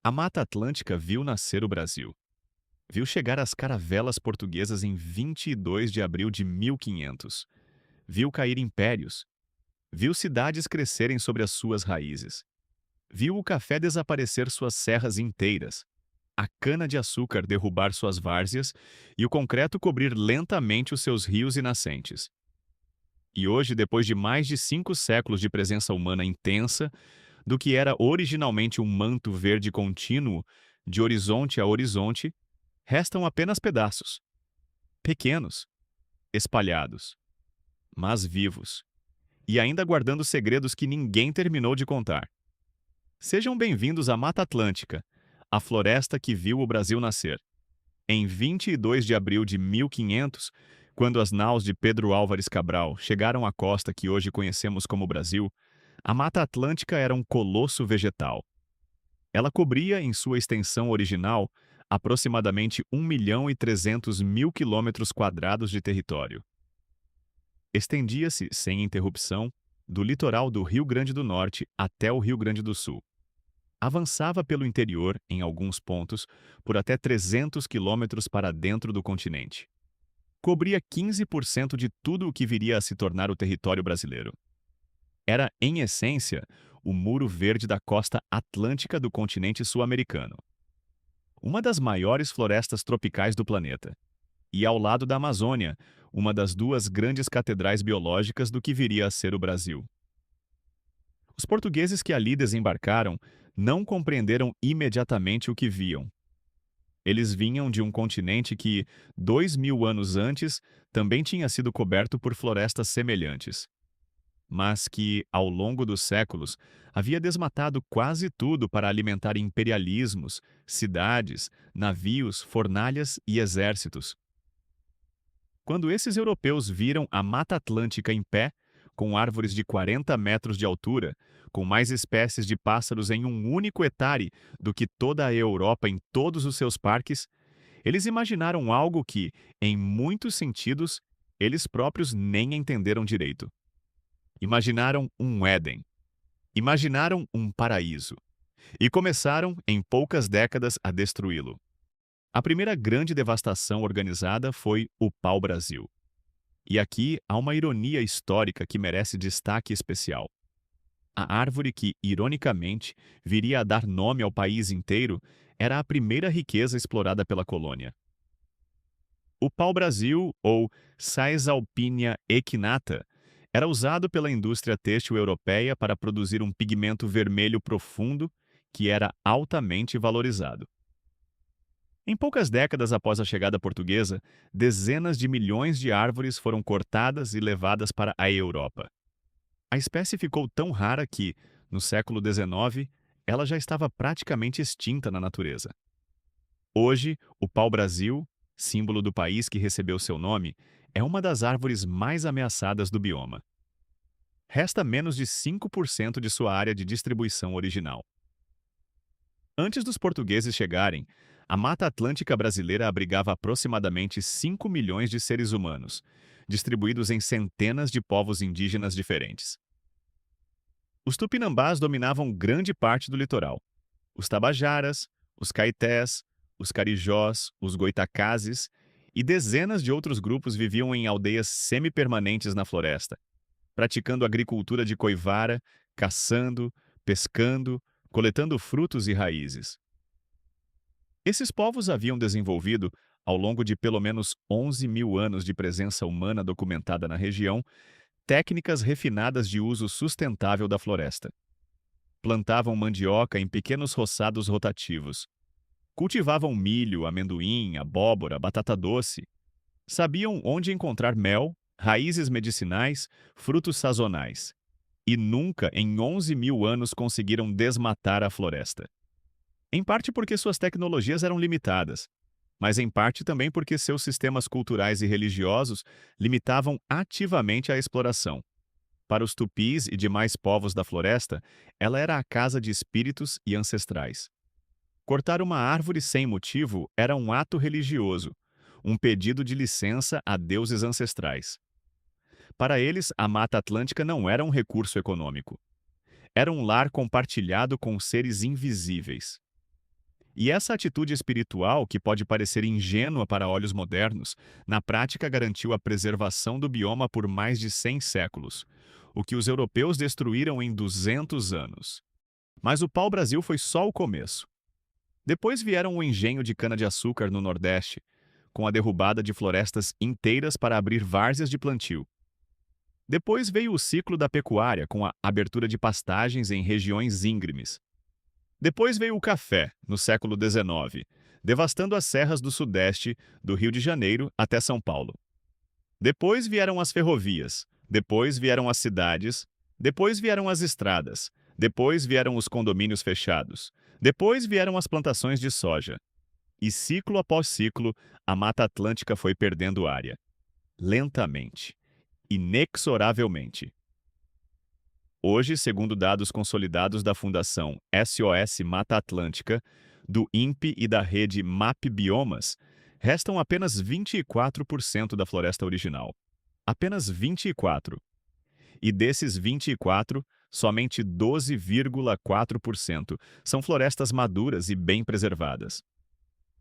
A Mata Atlântica viu nascer o Brasil. Viu chegar as caravelas portuguesas em 22 de abril de 1500. Viu cair impérios. Viu cidades crescerem sobre as suas raízes. Viu o café desaparecer suas serras inteiras, a cana-de-açúcar derrubar suas várzeas e o concreto cobrir lentamente os seus rios e nascentes. E hoje, depois de mais de 5 séculos de presença humana intensa, do que era originalmente um manto verde contínuo, de horizonte a horizonte, restam apenas pedaços, pequenos, espalhados, mas vivos, e ainda guardando segredos que ninguém terminou de contar. Sejam bem-vindos à Mata Atlântica, a floresta que viu o Brasil nascer. Em 22 de abril de 1500, quando as naus de Pedro Álvares Cabral chegaram à costa que hoje conhecemos como Brasil, a Mata Atlântica era um colosso vegetal. Ela cobria, em sua extensão original, aproximadamente 1.300.000 quilômetros quadrados de território. Estendia-se, sem interrupção, do litoral do Rio Grande do Norte até o Rio Grande do Sul. Avançava pelo interior, em alguns pontos, por até 300 quilômetros para dentro do continente. Cobria 15% de tudo o que viria a se tornar o território brasileiro. Era, em essência, o muro verde da costa atlântica do continente sul-americano. Uma das maiores florestas tropicais do planeta. E ao lado da Amazônia, uma das duas grandes catedrais biológicas do que viria a ser o Brasil. Os portugueses que ali desembarcaram não compreenderam imediatamente o que viam. Eles vinham de um continente que, 2.000 anos antes, também tinha sido coberto por florestas semelhantes, mas que, ao longo dos séculos, havia desmatado quase tudo para alimentar imperialismos, cidades, navios, fornalhas e exércitos. Quando esses europeus viram a Mata Atlântica em pé, com árvores de 40 metros de altura, com mais espécies de pássaros em um único hectare do que toda a Europa em todos os seus parques, eles imaginaram algo que, em muitos sentidos, eles próprios nem entenderam direito. Imaginaram um Éden. Imaginaram um paraíso. E começaram, em poucas décadas, a destruí-lo. A primeira grande devastação organizada foi o pau-brasil. E aqui há uma ironia histórica que merece destaque especial. A árvore que, ironicamente, viria a dar nome ao país inteiro era a primeira riqueza explorada pela colônia. O pau-brasil, ou Caesalpinia equinata, era usado pela indústria têxtil europeia para produzir um pigmento vermelho profundo que era altamente valorizado. Em poucas décadas após a chegada portuguesa, dezenas de milhões de árvores foram cortadas e levadas para a Europa. A espécie ficou tão rara que, no século XIX, ela já estava praticamente extinta na natureza. Hoje, o pau-brasil, símbolo do país que recebeu seu nome, é uma das árvores mais ameaçadas do bioma. Resta menos de 5% de sua área de distribuição original. Antes dos portugueses chegarem, a Mata Atlântica brasileira abrigava aproximadamente 5 milhões de seres humanos, distribuídos em centenas de povos indígenas diferentes. Os tupinambás dominavam grande parte do litoral. Os tabajaras, os caetés, os carijós, os goitacazes e dezenas de outros grupos viviam em aldeias semipermanentes na floresta, praticando agricultura de coivara, caçando, pescando, coletando frutos e raízes. Esses povos haviam desenvolvido, ao longo de pelo menos 11.000 anos de presença humana documentada na região, técnicas refinadas de uso sustentável da floresta. Plantavam mandioca em pequenos roçados rotativos. Cultivavam milho, amendoim, abóbora, batata doce. Sabiam onde encontrar mel, raízes medicinais, frutos sazonais. E nunca, em 11.000 anos, conseguiram desmatar a floresta. Em parte porque suas tecnologias eram limitadas, mas em parte também porque seus sistemas culturais e religiosos limitavam ativamente a exploração. Para os tupis e demais povos da floresta, ela era a casa de espíritos e ancestrais. Cortar uma árvore sem motivo era um ato religioso, um pedido de licença a deuses ancestrais. Para eles, a Mata Atlântica não era um recurso econômico. Era um lar compartilhado com seres invisíveis. E essa atitude espiritual, que pode parecer ingênua para olhos modernos, na prática garantiu a preservação do bioma por mais de 100 séculos, o que os europeus destruíram em 200 anos. Mas o pau-brasil foi só o começo. Depois vieram o engenho de cana-de-açúcar no Nordeste, com a derrubada de florestas inteiras para abrir várzeas de plantio. Depois veio o ciclo da pecuária, com a abertura de pastagens em regiões íngremes. Depois veio o café, no século XIX, devastando as serras do Sudeste, do Rio de Janeiro até São Paulo. Depois vieram as ferrovias, depois vieram as cidades, depois vieram as estradas, depois vieram os condomínios fechados, depois vieram as plantações de soja. E ciclo após ciclo, a Mata Atlântica foi perdendo área. Lentamente. Inexoravelmente. Hoje, segundo dados consolidados da Fundação SOS Mata Atlântica, do INPE e da rede MAP Biomas, restam apenas 24% da floresta original. Apenas 24%. E desses 24%, somente 12,4% são florestas maduras e bem preservadas.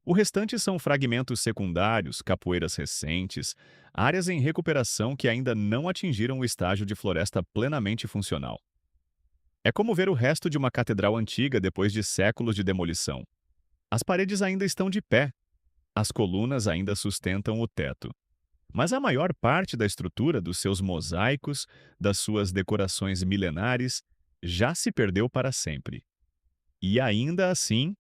O restante são fragmentos secundários, capoeiras recentes, áreas em recuperação que ainda não atingiram o estágio de floresta plenamente funcional. É como ver o resto de uma catedral antiga depois de séculos de demolição. As paredes ainda estão de pé, as colunas ainda sustentam o teto. Mas a maior parte da estrutura dos seus mosaicos, das suas decorações milenares, já se perdeu para sempre. E ainda assim,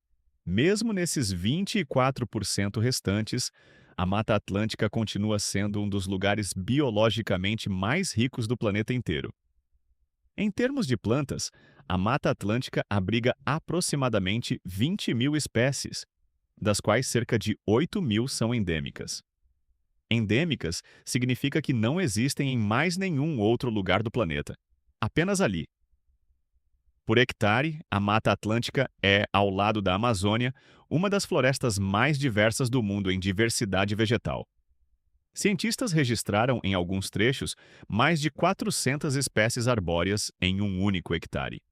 mesmo nesses 24% restantes, a Mata Atlântica continua sendo um dos lugares biologicamente mais ricos do planeta inteiro. Em termos de plantas, a Mata Atlântica abriga aproximadamente 20.000 espécies, das quais cerca de 8.000 são endêmicas. Endêmicas significa que não existem em mais nenhum outro lugar do planeta, apenas ali. Por hectare, a Mata Atlântica é, ao lado da Amazônia, uma das florestas mais diversas do mundo em diversidade vegetal. Cientistas registraram, em alguns trechos, mais de 400 espécies arbóreas em um único hectare.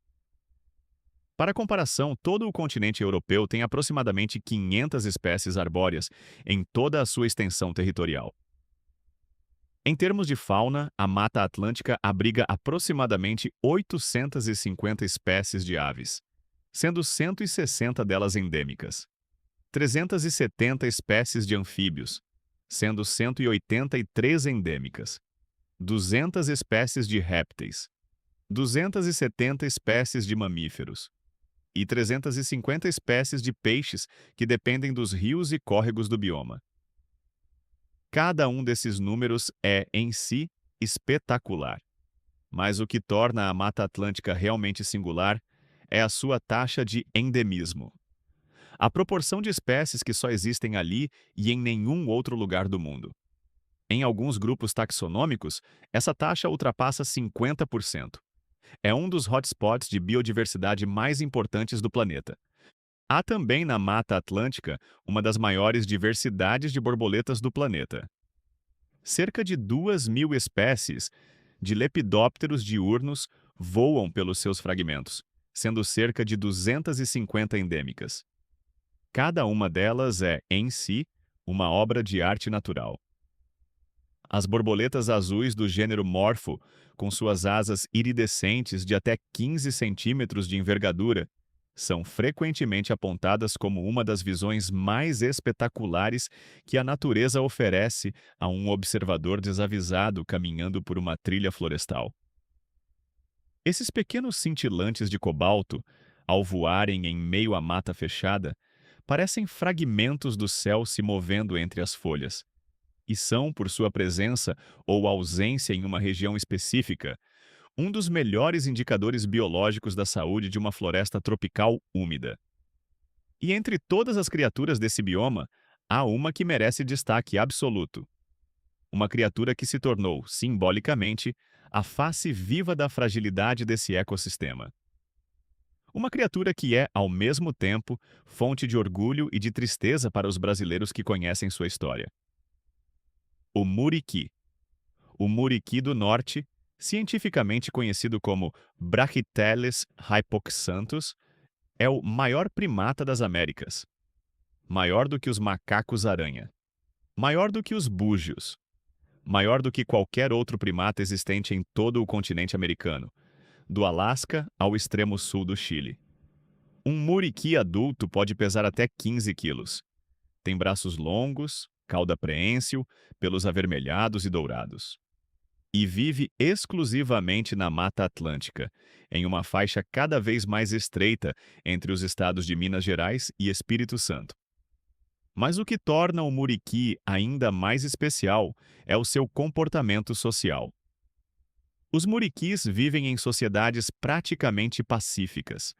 Para comparação, todo o continente europeu tem aproximadamente 500 espécies arbóreas em toda a sua extensão territorial. Em termos de fauna, a Mata Atlântica abriga aproximadamente 850 espécies de aves, sendo 160 delas endêmicas, 370 espécies de anfíbios, sendo 183 endêmicas, 200 espécies de répteis, 270 espécies de mamíferos e 350 espécies de peixes que dependem dos rios e córregos do bioma. Cada um desses números é, em si, espetacular. Mas o que torna a Mata Atlântica realmente singular é a sua taxa de endemismo. A proporção de espécies que só existem ali e em nenhum outro lugar do mundo. Em alguns grupos taxonômicos, essa taxa ultrapassa 50%. É um dos hotspots de biodiversidade mais importantes do planeta. Há também na Mata Atlântica uma das maiores diversidades de borboletas do planeta. Cerca de 2.000 espécies de lepidópteros diurnos voam pelos seus fragmentos, sendo cerca de 250 endêmicas. Cada uma delas é, em si, uma obra de arte natural. As borboletas azuis do gênero Morpho, com suas asas iridescentes de até 15 centímetros de envergadura, são frequentemente apontadas como uma das visões mais espetaculares que a natureza oferece a um observador desavisado caminhando por uma trilha florestal. Esses pequenos cintilantes de cobalto, ao voarem em meio à mata fechada, parecem fragmentos do céu se movendo entre as folhas. E são, por sua presença ou ausência em uma região específica, um dos melhores indicadores biológicos da saúde de uma floresta tropical úmida. E entre todas as criaturas desse bioma, há uma que merece destaque absoluto. Uma criatura que se tornou, simbolicamente, a face viva da fragilidade desse ecossistema. Uma criatura que é, ao mesmo tempo, fonte de orgulho e de tristeza para os brasileiros que conhecem sua história. O muriqui. O muriqui do norte, cientificamente conhecido como Brachyteles hypoxanthus, é o maior primata das Américas, maior do que os macacos-aranha, maior do que os búgios, maior do que qualquer outro primata existente em todo o continente americano, do Alasca ao extremo sul do Chile. Um muriqui adulto pode pesar até 15 quilos. Tem braços longos, cauda preensil, pelos avermelhados e dourados. E vive exclusivamente na Mata Atlântica, em uma faixa cada vez mais estreita entre os estados de Minas Gerais e Espírito Santo. Mas o que torna o muriqui ainda mais especial é o seu comportamento social. Os muriquis vivem em sociedades praticamente pacíficas.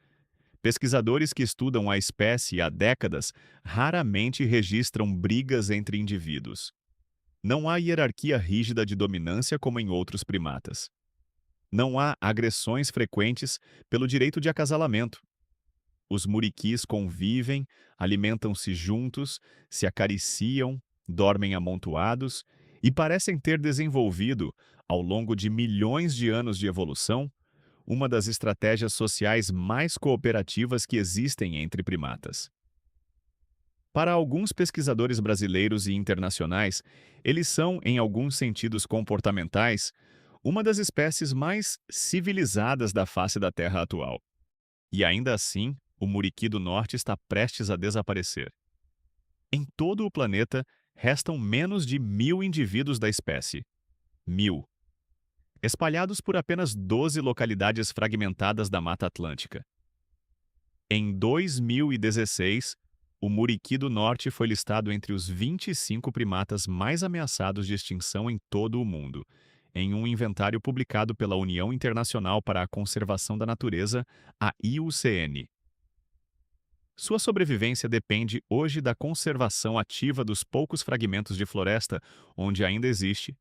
Pesquisadores que estudam a espécie há décadas raramente registram brigas entre indivíduos. Não há hierarquia rígida de dominância como em outros primatas. Não há agressões frequentes pelo direito de acasalamento. Os muriquis convivem, alimentam-se juntos, se acariciam, dormem amontoados e parecem ter desenvolvido, ao longo de milhões de anos de evolução, uma das estratégias sociais mais cooperativas que existem entre primatas. Para alguns pesquisadores brasileiros e internacionais, eles são, em alguns sentidos comportamentais, uma das espécies mais civilizadas da face da Terra atual. E ainda assim, o muriqui do norte está prestes a desaparecer. Em todo o planeta, restam menos de 1.000 indivíduos da espécie. 1.000. Espalhados por apenas 12 localidades fragmentadas da Mata Atlântica. Em 2016, o muriqui do norte foi listado entre os 25 primatas mais ameaçados de extinção em todo o mundo, em um inventário publicado pela União Internacional para a Conservação da Natureza, a IUCN. Sua sobrevivência depende hoje da conservação ativa dos poucos fragmentos de floresta onde ainda existe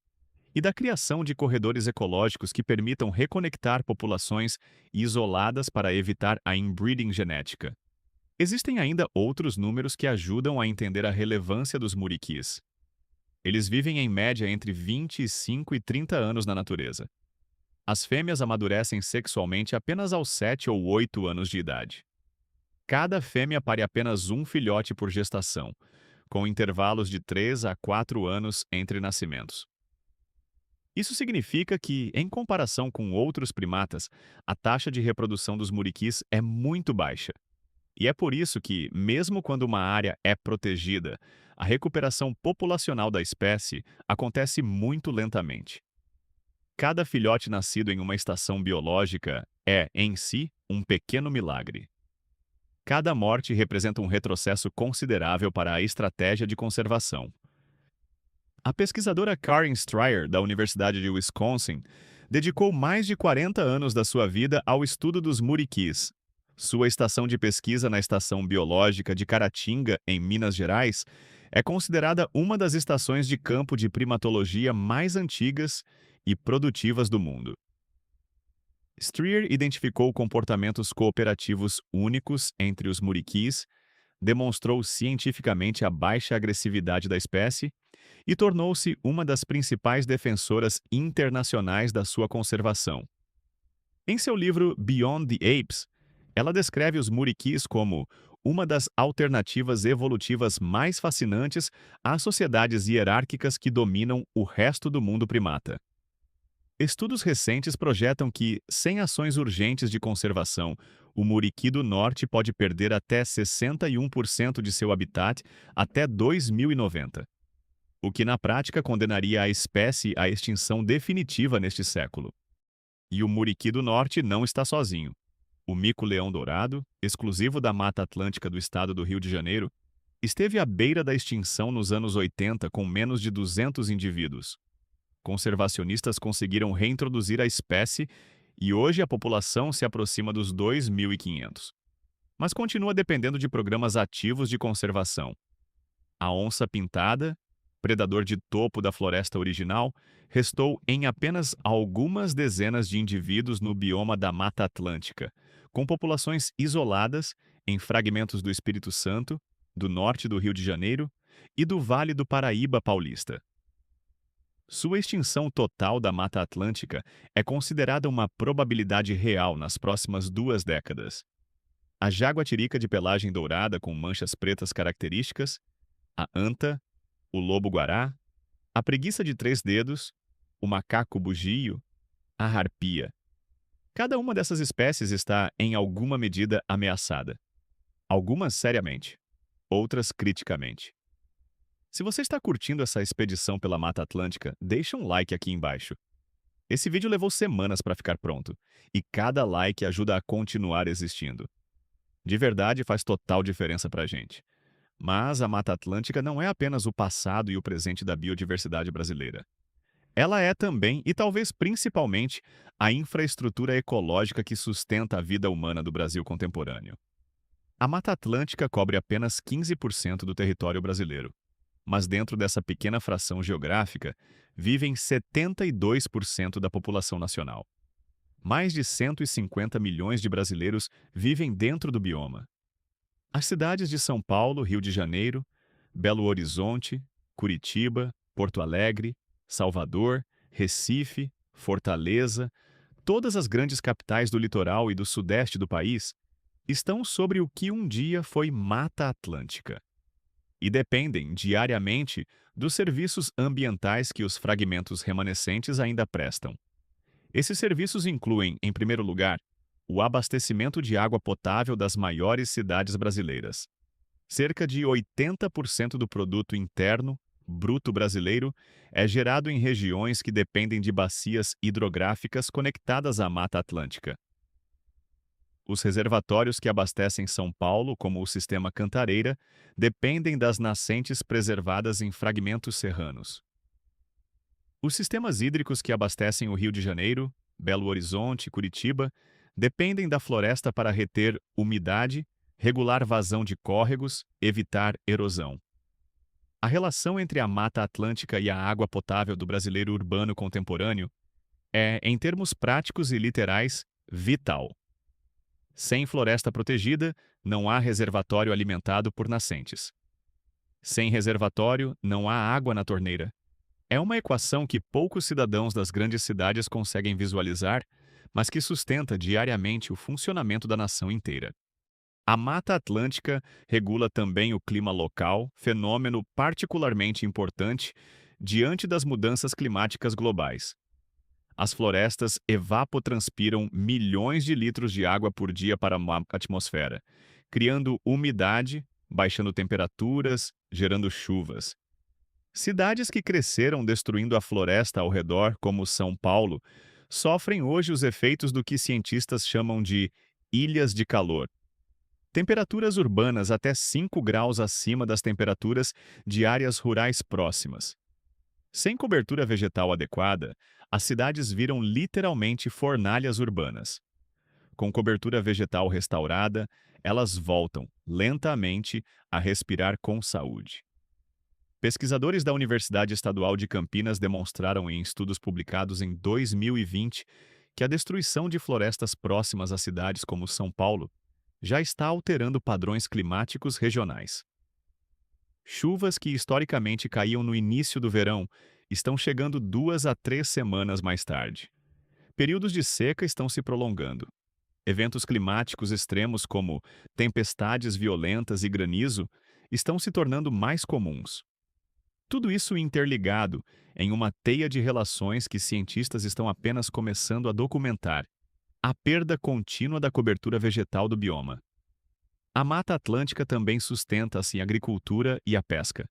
e da criação de corredores ecológicos que permitam reconectar populações isoladas para evitar a inbreeding genética. Existem ainda outros números que ajudam a entender a relevância dos muriquis. Eles vivem em média entre 25 e 30 anos na natureza. As fêmeas amadurecem sexualmente apenas aos 7 ou 8 anos de idade. Cada fêmea pare apenas um filhote por gestação, com intervalos de 3 a 4 anos entre nascimentos. Isso significa que, em comparação com outros primatas, a taxa de reprodução dos muriquis é muito baixa. E é por isso que, mesmo quando uma área é protegida, a recuperação populacional da espécie acontece muito lentamente. Cada filhote nascido em uma estação biológica é, em si, um pequeno milagre. Cada morte representa um retrocesso considerável para a estratégia de conservação. A pesquisadora Karen Stryer, da Universidade de Wisconsin, dedicou mais de 40 anos da sua vida ao estudo dos muriquis. Sua estação de pesquisa na Estação Biológica de Caratinga, em Minas Gerais, é considerada uma das estações de campo de primatologia mais antigas e produtivas do mundo. Stryer identificou comportamentos cooperativos únicos entre os muriquis, demonstrou cientificamente a baixa agressividade da espécie e tornou-se uma das principais defensoras internacionais da sua conservação. Em seu livro Beyond the Apes, ela descreve os muriquis como uma das alternativas evolutivas mais fascinantes às sociedades hierárquicas que dominam o resto do mundo primata. Estudos recentes projetam que, sem ações urgentes de conservação, o muriqui do norte pode perder até 61% de seu habitat até 2090, o que na prática condenaria a espécie à extinção definitiva neste século. E o muriqui do norte não está sozinho. O mico-leão-dourado, exclusivo da Mata Atlântica do estado do Rio de Janeiro, esteve à beira da extinção nos anos 80 com menos de 200 indivíduos. Conservacionistas conseguiram reintroduzir a espécie e hoje a população se aproxima dos 2.500. Mas continua dependendo de programas ativos de conservação. A onça-pintada, predador de topo da floresta original, restou em apenas algumas dezenas de indivíduos no bioma da Mata Atlântica, com populações isoladas em fragmentos do Espírito Santo, do norte do Rio de Janeiro e do Vale do Paraíba Paulista. Sua extinção total da Mata Atlântica é considerada uma probabilidade real nas próximas 2 décadas. a jaguatirica de pelagem dourada com manchas pretas características, a anta, o lobo-guará, a preguiça de três dedos, o macaco bugio, a harpia. Cada uma dessas espécies está, em alguma medida, ameaçada. Algumas seriamente, outras criticamente. Se você está curtindo essa expedição pela Mata Atlântica, deixa um like aqui embaixo. Esse vídeo levou semanas para ficar pronto, e cada like ajuda a continuar existindo. De verdade, faz total diferença para a gente. Mas a Mata Atlântica não é apenas o passado e o presente da biodiversidade brasileira. Ela é também, e talvez principalmente, a infraestrutura ecológica que sustenta a vida humana do Brasil contemporâneo. A Mata Atlântica cobre apenas 15% do território brasileiro, mas dentro dessa pequena fração geográfica vivem 72% da população nacional. Mais de 150 milhões de brasileiros vivem dentro do bioma. As cidades de São Paulo, Rio de Janeiro, Belo Horizonte, Curitiba, Porto Alegre, Salvador, Recife, Fortaleza, todas as grandes capitais do litoral e do sudeste do país estão sobre o que um dia foi Mata Atlântica e dependem diariamente dos serviços ambientais que os fragmentos remanescentes ainda prestam. Esses serviços incluem, em primeiro lugar, o abastecimento de água potável das maiores cidades brasileiras. Cerca de 80% do produto interno bruto brasileiro é gerado em regiões que dependem de bacias hidrográficas conectadas à Mata Atlântica. Os reservatórios que abastecem São Paulo, como o Sistema Cantareira, dependem das nascentes preservadas em fragmentos serranos. Os sistemas hídricos que abastecem o Rio de Janeiro, Belo Horizonte e Curitiba dependem da floresta para reter umidade, regular vazão de córregos, evitar erosão. A relação entre a Mata Atlântica e a água potável do brasileiro urbano contemporâneo é, em termos práticos e literais, vital. Sem floresta protegida, não há reservatório alimentado por nascentes. Sem reservatório, não há água na torneira. É uma equação que poucos cidadãos das grandes cidades conseguem visualizar, mas que sustenta diariamente o funcionamento da nação inteira. A Mata Atlântica regula também o clima local, fenômeno particularmente importante diante das mudanças climáticas globais. As florestas evapotranspiram milhões de litros de água por dia para a atmosfera, criando umidade, baixando temperaturas, gerando chuvas. Cidades que cresceram destruindo a floresta ao redor, como São Paulo, sofrem hoje os efeitos do que cientistas chamam de ilhas de calor. Temperaturas urbanas até 5 graus acima das temperaturas de áreas rurais próximas. Sem cobertura vegetal adequada, as cidades viram literalmente fornalhas urbanas. Com cobertura vegetal restaurada, elas voltam, lentamente, a respirar com saúde. Pesquisadores da Universidade Estadual de Campinas demonstraram em estudos publicados em 2020 que a destruição de florestas próximas a cidades como São Paulo já está alterando padrões climáticos regionais. Chuvas que historicamente caíam no início do verão estão chegando 2 a 3 semanas mais tarde. Períodos de seca estão se prolongando. Eventos climáticos extremos como tempestades violentas e granizo estão se tornando mais comuns. Tudo isso interligado em uma teia de relações que cientistas estão apenas começando a documentar: a perda contínua da cobertura vegetal do bioma. A Mata Atlântica também sustenta-se a agricultura e a pesca.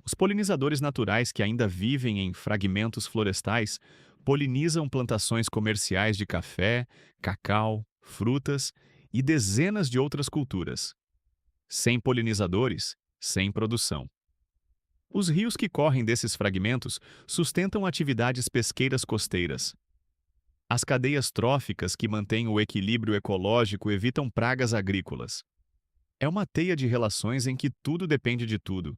Os polinizadores naturais que ainda vivem em fragmentos florestais polinizam plantações comerciais de café, cacau, frutas e dezenas de outras culturas. Sem polinizadores, sem produção. Os rios que correm desses fragmentos sustentam atividades pesqueiras costeiras. As cadeias tróficas que mantêm o equilíbrio ecológico evitam pragas agrícolas. É uma teia de relações em que tudo depende de tudo,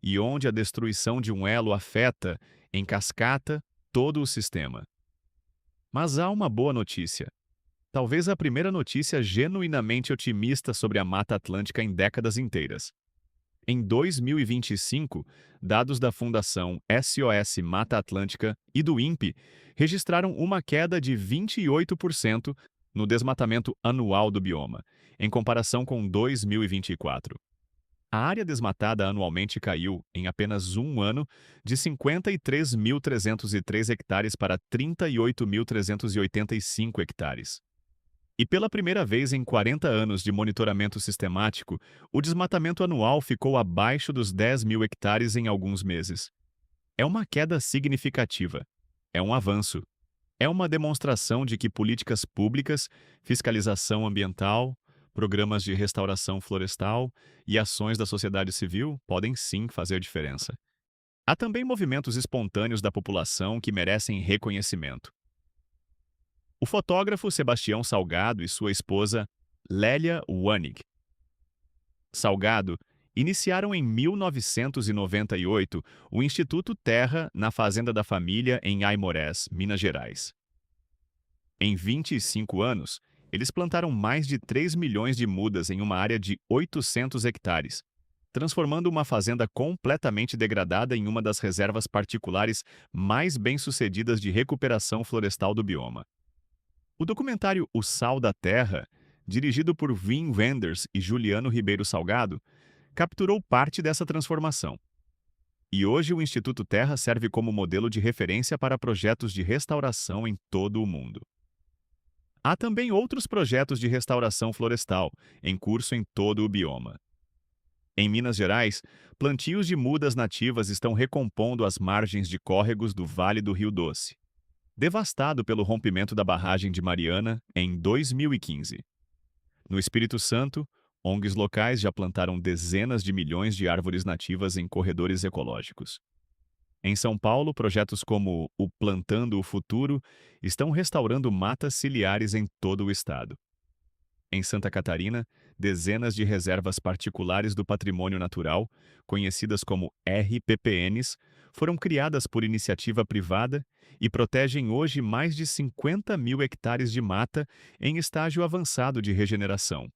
e onde a destruição de um elo afeta, em cascata, todo o sistema. Mas há uma boa notícia. Talvez a primeira notícia genuinamente otimista sobre a Mata Atlântica em décadas inteiras. Em 2025, dados da Fundação SOS Mata Atlântica e do INPE registraram uma queda de 28% no desmatamento anual do bioma, em comparação com 2024. A área desmatada anualmente caiu, em apenas um ano, de 53.303 hectares para 38.385 hectares. E pela primeira vez em 40 anos de monitoramento sistemático, o desmatamento anual ficou abaixo dos 10.000 hectares em alguns meses. É uma queda significativa. É um avanço. É uma demonstração de que políticas públicas, fiscalização ambiental, programas de restauração florestal e ações da sociedade civil podem sim fazer diferença. Há também movimentos espontâneos da população que merecem reconhecimento. O fotógrafo Sebastião Salgado e sua esposa Lélia Wanig Salgado iniciaram em 1998 o Instituto Terra na fazenda da família em Aimorés, Minas Gerais. Em 25 anos, eles plantaram mais de 3 milhões de mudas em uma área de 800 hectares, transformando uma fazenda completamente degradada em uma das reservas particulares mais bem-sucedidas de recuperação florestal do bioma. O documentário O Sal da Terra, dirigido por Wim Wenders e Juliano Ribeiro Salgado, capturou parte dessa transformação. E hoje o Instituto Terra serve como modelo de referência para projetos de restauração em todo o mundo. Há também outros projetos de restauração florestal, em curso em todo o bioma. Em Minas Gerais, plantios de mudas nativas estão recompondo as margens de córregos do Vale do Rio Doce, devastado pelo rompimento da barragem de Mariana em 2015. No Espírito Santo, ONGs locais já plantaram dezenas de milhões de árvores nativas em corredores ecológicos. Em São Paulo, projetos como o Plantando o Futuro estão restaurando matas ciliares em todo o estado. Em Santa Catarina, dezenas de reservas particulares do patrimônio natural, conhecidas como RPPNs, foram criadas por iniciativa privada e protegem hoje mais de 50.000 hectares de mata em estágio avançado de regeneração.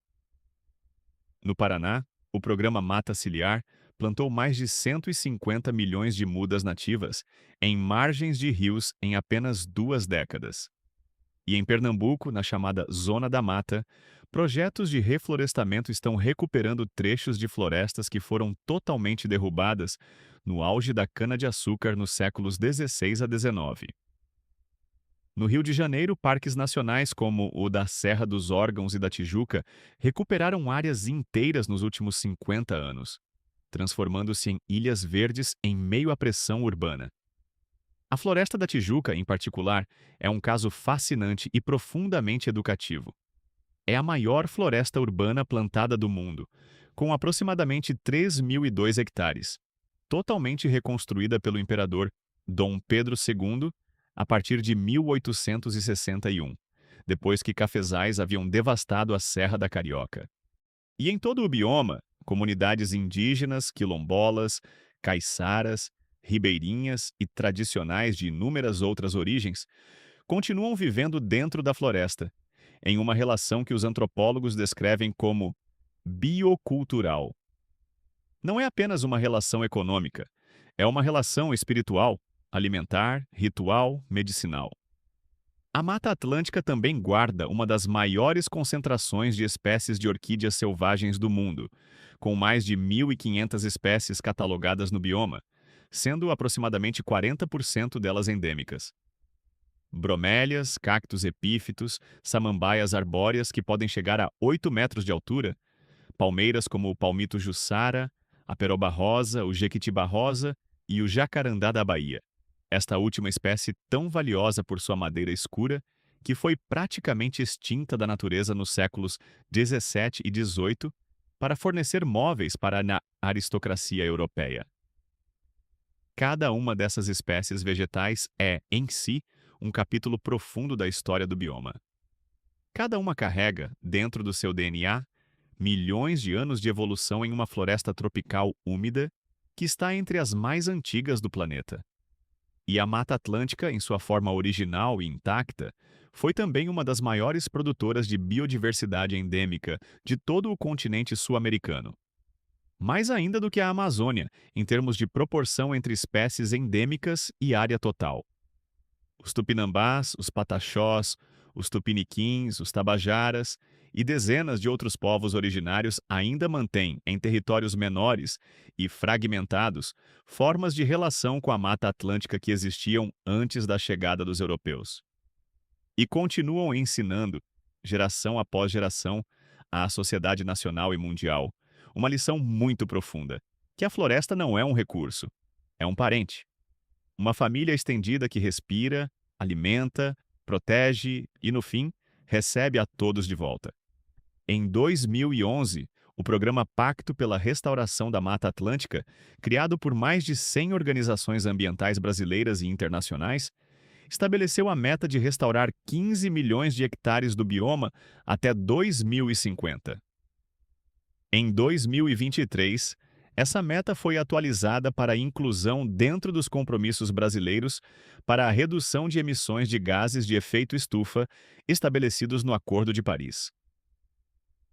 No Paraná, o programa Mata Ciliar plantou mais de 150 milhões de mudas nativas em margens de rios em apenas 2 décadas. E em Pernambuco, na chamada Zona da Mata, projetos de reflorestamento estão recuperando trechos de florestas que foram totalmente derrubadas no auge da cana-de-açúcar nos séculos XVI a XIX. No Rio de Janeiro, parques nacionais como o da Serra dos Órgãos e da Tijuca recuperaram áreas inteiras nos últimos 50 anos, transformando-se em ilhas verdes em meio à pressão urbana. A Floresta da Tijuca, em particular, é um caso fascinante e profundamente educativo. É a maior floresta urbana plantada do mundo, com aproximadamente 3.002 hectares, totalmente reconstruída pelo imperador Dom Pedro II a partir de 1861, depois que cafezais haviam devastado a Serra da Carioca. E em todo o bioma, comunidades indígenas, quilombolas, caiçaras, ribeirinhas e tradicionais de inúmeras outras origens continuam vivendo dentro da floresta, em uma relação que os antropólogos descrevem como biocultural. Não é apenas uma relação econômica, é uma relação espiritual, alimentar, ritual, medicinal. A Mata Atlântica também guarda uma das maiores concentrações de espécies de orquídeas selvagens do mundo, com mais de 1.500 espécies catalogadas no bioma, sendo aproximadamente 40% delas endêmicas. Bromélias, cactos epífitos, samambaias arbóreas que podem chegar a 8 metros de altura, palmeiras como o palmito jussara, a peroba rosa, o jequitibá rosa e o jacarandá da Bahia. Esta última espécie tão valiosa por sua madeira escura que foi praticamente extinta da natureza nos séculos XVII e XVIII para fornecer móveis para a aristocracia europeia. Cada uma dessas espécies vegetais é, em si, um capítulo profundo da história do bioma. Cada uma carrega, dentro do seu DNA, milhões de anos de evolução em uma floresta tropical úmida que está entre as mais antigas do planeta. E a Mata Atlântica, em sua forma original e intacta, foi também uma das maiores produtoras de biodiversidade endêmica de todo o continente sul-americano. Mais ainda do que a Amazônia, em termos de proporção entre espécies endêmicas e área total. Os tupinambás, os pataxós, os tupiniquins, os tabajaras e dezenas de outros povos originários ainda mantêm, em territórios menores e fragmentados, formas de relação com a Mata Atlântica que existiam antes da chegada dos europeus. E continuam ensinando, geração após geração, à sociedade nacional e mundial, uma lição muito profunda, que a floresta não é um recurso, é um parente. Uma família estendida que respira, alimenta, protege e, no fim, recebe a todos de volta. Em 2011, o programa Pacto pela Restauração da Mata Atlântica, criado por mais de 100 organizações ambientais brasileiras e internacionais, estabeleceu a meta de restaurar 15 milhões de hectares do bioma até 2050. Em 2023, essa meta foi atualizada para a inclusão dentro dos compromissos brasileiros para a redução de emissões de gases de efeito estufa estabelecidos no Acordo de Paris.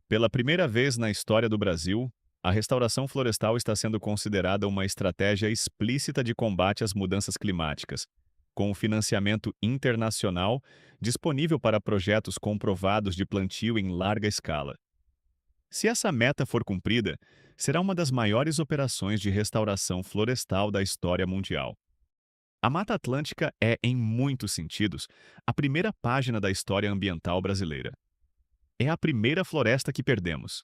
Pela primeira vez na história do Brasil, a restauração florestal está sendo considerada uma estratégia explícita de combate às mudanças climáticas, com financiamento internacional disponível para projetos comprovados de plantio em larga escala. Se essa meta for cumprida, será uma das maiores operações de restauração florestal da história mundial. A Mata Atlântica é, em muitos sentidos, a primeira página da história ambiental brasileira. É a primeira floresta que perdemos.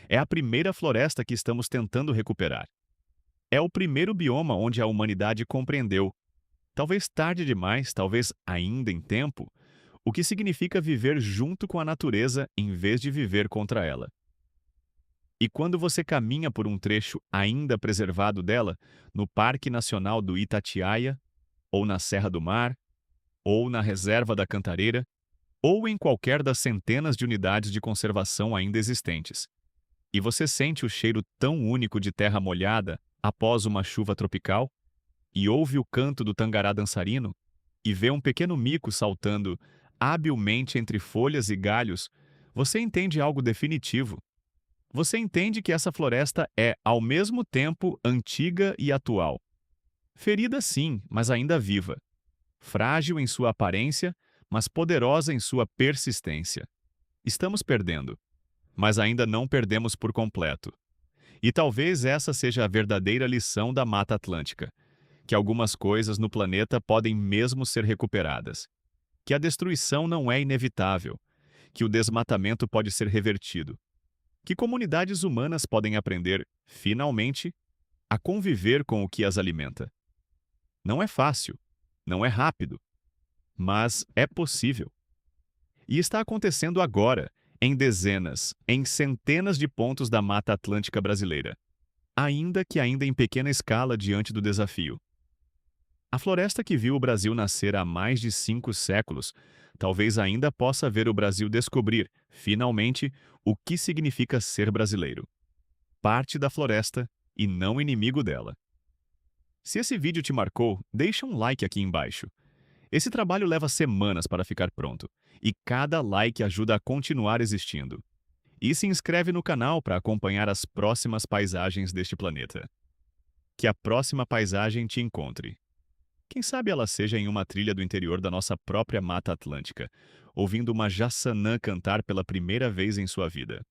É a primeira floresta que estamos tentando recuperar. É o primeiro bioma onde a humanidade compreendeu, talvez tarde demais, talvez ainda em tempo, o que significa viver junto com a natureza em vez de viver contra ela. E quando você caminha por um trecho ainda preservado dela, no Parque Nacional do Itatiaia, ou na Serra do Mar, ou na Reserva da Cantareira, ou em qualquer das centenas de unidades de conservação ainda existentes, e você sente o cheiro tão único de terra molhada após uma chuva tropical, e ouve o canto do tangará dançarino, e vê um pequeno mico saltando habilmente entre folhas e galhos, você entende algo definitivo. Você entende que essa floresta é, ao mesmo tempo, antiga e atual. Ferida sim, mas ainda viva. Frágil em sua aparência, mas poderosa em sua persistência. Estamos perdendo, mas ainda não perdemos por completo. E talvez essa seja a verdadeira lição da Mata Atlântica, que algumas coisas no planeta podem mesmo ser recuperadas, que a destruição não é inevitável, que o desmatamento pode ser revertido, que comunidades humanas podem aprender, finalmente, a conviver com o que as alimenta. Não é fácil, não é rápido, mas é possível. E está acontecendo agora, em dezenas, em centenas de pontos da Mata Atlântica brasileira, ainda em pequena escala diante do desafio. A floresta que viu o Brasil nascer há mais de 5 séculos talvez ainda possa ver o Brasil descobrir, finalmente, o que significa ser brasileiro. Parte da floresta e não inimigo dela. Se esse vídeo te marcou, deixa um like aqui embaixo. Esse trabalho leva semanas para ficar pronto, e cada like ajuda a continuar existindo. E se inscreve no canal para acompanhar as próximas paisagens deste planeta. Que a próxima paisagem te encontre. Quem sabe ela seja em uma trilha do interior da nossa própria Mata Atlântica, ouvindo uma jassanã cantar pela primeira vez em sua vida.